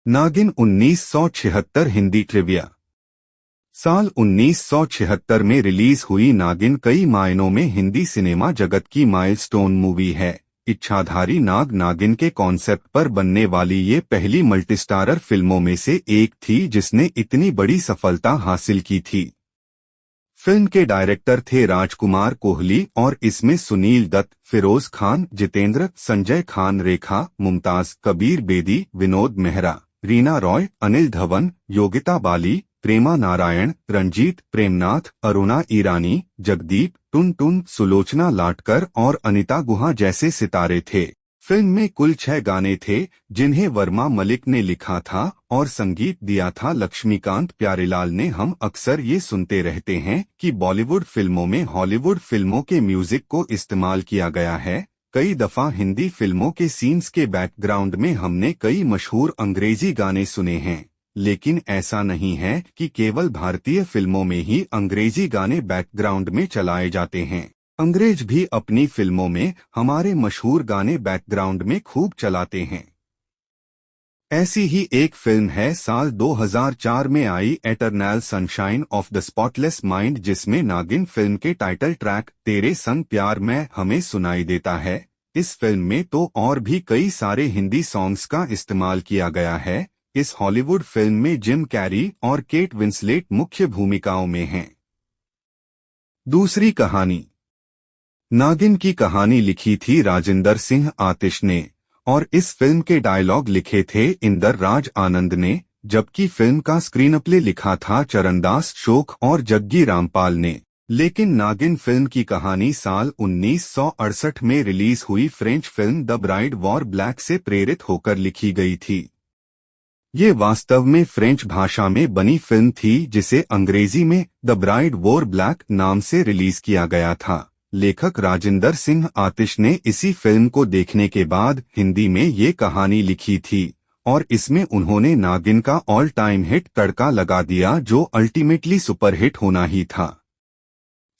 नागिन 1976 हिंदी ट्रिविया। साल 1976 में रिलीज हुई नागिन कई मायनों में हिंदी सिनेमा जगत की माइलस्टोन मूवी है। इच्छाधारी नाग नागिन के कॉन्सेप्ट पर बनने वाली ये पहली मल्टीस्टारर फिल्मों में से एक थी जिसने इतनी बड़ी सफलता हासिल की थी। फिल्म के डायरेक्टर थे राजकुमार कोहली और इसमें सुनील दत्त, फिरोज खान, जितेंद्र, संजय खान, रेखा, मुमताज, कबीर बेदी, विनोद मेहरा, रीना रॉय, अनिल धवन, योगिता बाली, प्रेमा नारायण, रंजीत, प्रेमनाथ, अरुणा ईरानी, जगदीप, टुन, सुलोचना लाटकर और अनिता गुहा जैसे सितारे थे। फिल्म में कुल 6 गाने थे जिन्हें वर्मा मलिक ने लिखा था और संगीत दिया था लक्ष्मीकांत प्यारेलाल ने। हम अक्सर ये सुनते रहते हैं कि बॉलीवुड फिल्मों में हॉलीवुड फिल्मों के म्यूजिक को इस्तेमाल किया गया है। कई दफा हिंदी फिल्मों के सीन्स के बैकग्राउंड में हमने कई मशहूर अंग्रेजी गाने सुने हैं, लेकिन ऐसा नहीं है कि केवल भारतीय फिल्मों में ही अंग्रेजी गाने बैकग्राउंड में चलाए जाते हैं। अंग्रेज भी अपनी फिल्मों में हमारे मशहूर गाने बैकग्राउंड में खूब चलाते हैं। ऐसी ही एक फिल्म है साल 2004 में आई eternal sunshine of the spotless mind, जिसमें नागिन फिल्म के टाइटल ट्रैक तेरे संग प्यार में हमें सुनाई देता है। इस फिल्म में तो और भी कई सारे हिंदी सॉन्ग्स का इस्तेमाल किया गया है। इस हॉलीवुड फिल्म में जिम कैरी और केट विंसलेट मुख्य भूमिकाओं में हैं। दूसरी कहानी। नागिन की कहानी लिखी थी राजिंदर सिंह आतिश ने और इस फिल्म के डायलॉग लिखे थे इंदर राज आनंद ने, जबकि फिल्म का स्क्रीनप्ले लिखा था चरणदास शोक और जग्गी रामपाल ने। लेकिन नागिन फिल्म की कहानी साल 1968 में रिलीज हुई French film the bride war black से प्रेरित होकर लिखी गई थी। ये वास्तव में फ्रेंच भाषा में बनी फिल्म थी जिसे अंग्रेजी में द ब्राइड वॉर ब्लैक नाम से रिलीज किया गया था। लेखक राजिंदर सिंह आतिश ने इसी फिल्म को देखने के बाद हिंदी में ये कहानी लिखी थी और इसमें उन्होंने नागिन का ऑल टाइम हिट तड़का लगा दिया जो अल्टीमेटली सुपरहिट होना ही था।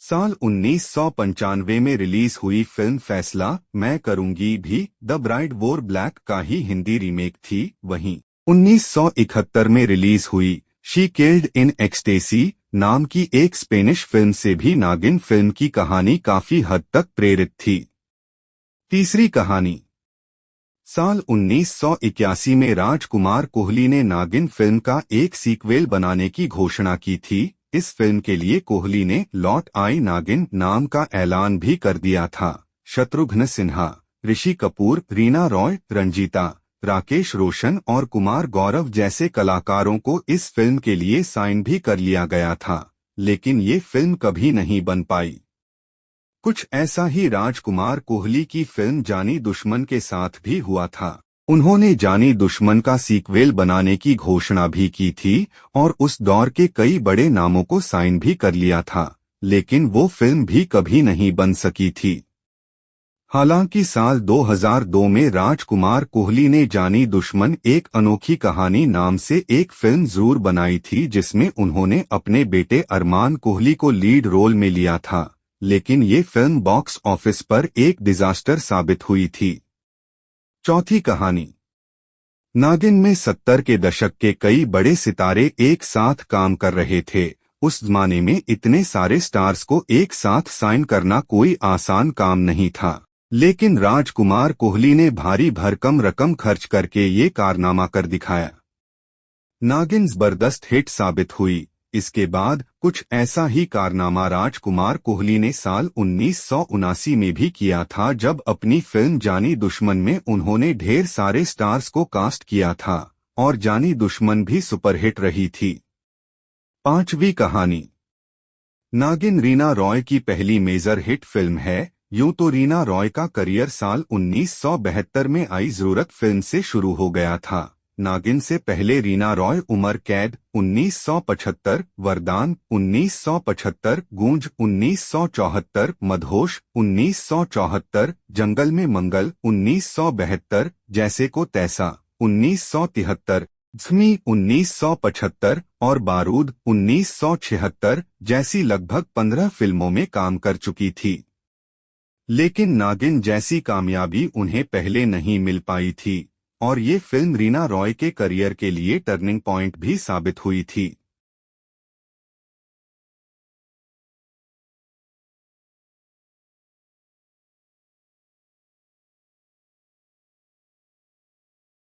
साल 1995 में रिलीज हुई फिल्म फैसला मैं करूंगी भी द ब्राइड वॉर ब्लैक का ही हिंदी रीमेक थी। वहीं 1971 में रिलीज हुई शी किल्ड इन एक्सटेसी नाम की एक स्पेनिश फिल्म से भी नागिन फिल्म की कहानी काफी हद तक प्रेरित थी। तीसरी कहानी। साल 1981 में राजकुमार कोहली ने नागिन फिल्म का एक सीक्वेल बनाने की घोषणा की थी। इस फिल्म के लिए कोहली ने लौट आई नागिन नाम का ऐलान भी कर दिया था। शत्रुघ्न सिन्हा, ऋषि कपूर, रीना रॉय, रंजीता, राकेश रोशन और कुमार गौरव जैसे कलाकारों को इस फिल्म के लिए साइन भी कर लिया गया था, लेकिन ये फिल्म कभी नहीं बन पाई। कुछ ऐसा ही राजकुमार कोहली की फिल्म जानी दुश्मन के साथ भी हुआ था। उन्होंने जानी दुश्मन का सीक्वेल बनाने की घोषणा भी की थी और उस दौर के कई बड़े नामों को साइन भी कर लिया था, लेकिन वो फिल्म भी कभी नहीं बन सकी थी। हालांकि साल 2002 में राजकुमार कोहली ने जानी दुश्मन एक अनोखी कहानी नाम से एक फिल्म जरूर बनाई थी जिसमें उन्होंने अपने बेटे अरमान कोहली को लीड रोल में लिया था, लेकिन ये फिल्म बॉक्स ऑफिस पर एक डिजास्टर साबित हुई थी। चौथी कहानी। नागिन में 70 के दशक के कई बड़े सितारे एक साथ काम कर रहे थे। उस जमाने में इतने सारे स्टार्स को एक साथ साइन करना कोई आसान काम नहीं था, लेकिन राजकुमार कोहली ने भारी भरकम रकम खर्च करके ये कारनामा कर दिखाया। नागिन जबरदस्त हिट साबित हुई। इसके बाद कुछ ऐसा ही कारनामा राजकुमार कोहली ने साल 1979 में भी किया था, जब अपनी फिल्म जानी दुश्मन में उन्होंने ढेर सारे स्टार्स को कास्ट किया था और जानी दुश्मन भी सुपरहिट रही थी। पांचवी कहानी। नागिन रीना रॉय की पहली मेजर हिट फिल्म है। यूं तो रीना रॉय का करियर साल 1972 में आई जरूरत फिल्म से शुरू हो गया था। नागिन से पहले रीना रॉय उमर कैद 1975, वरदान 1975, गूंज 1974, मदहोश 1974, जंगल में मंगल 1972, जैसे को तैसा 1973, ज़मी 1975 और बारूद 1976 जैसी लगभग 15 फिल्मों में काम कर चुकी थी। लेकिन नागिन जैसी कामयाबी उन्हें पहले नहीं मिल पाई थी और ये फिल्म रीना रॉय के करियर के लिए टर्निंग पॉइंट भी साबित हुई थी।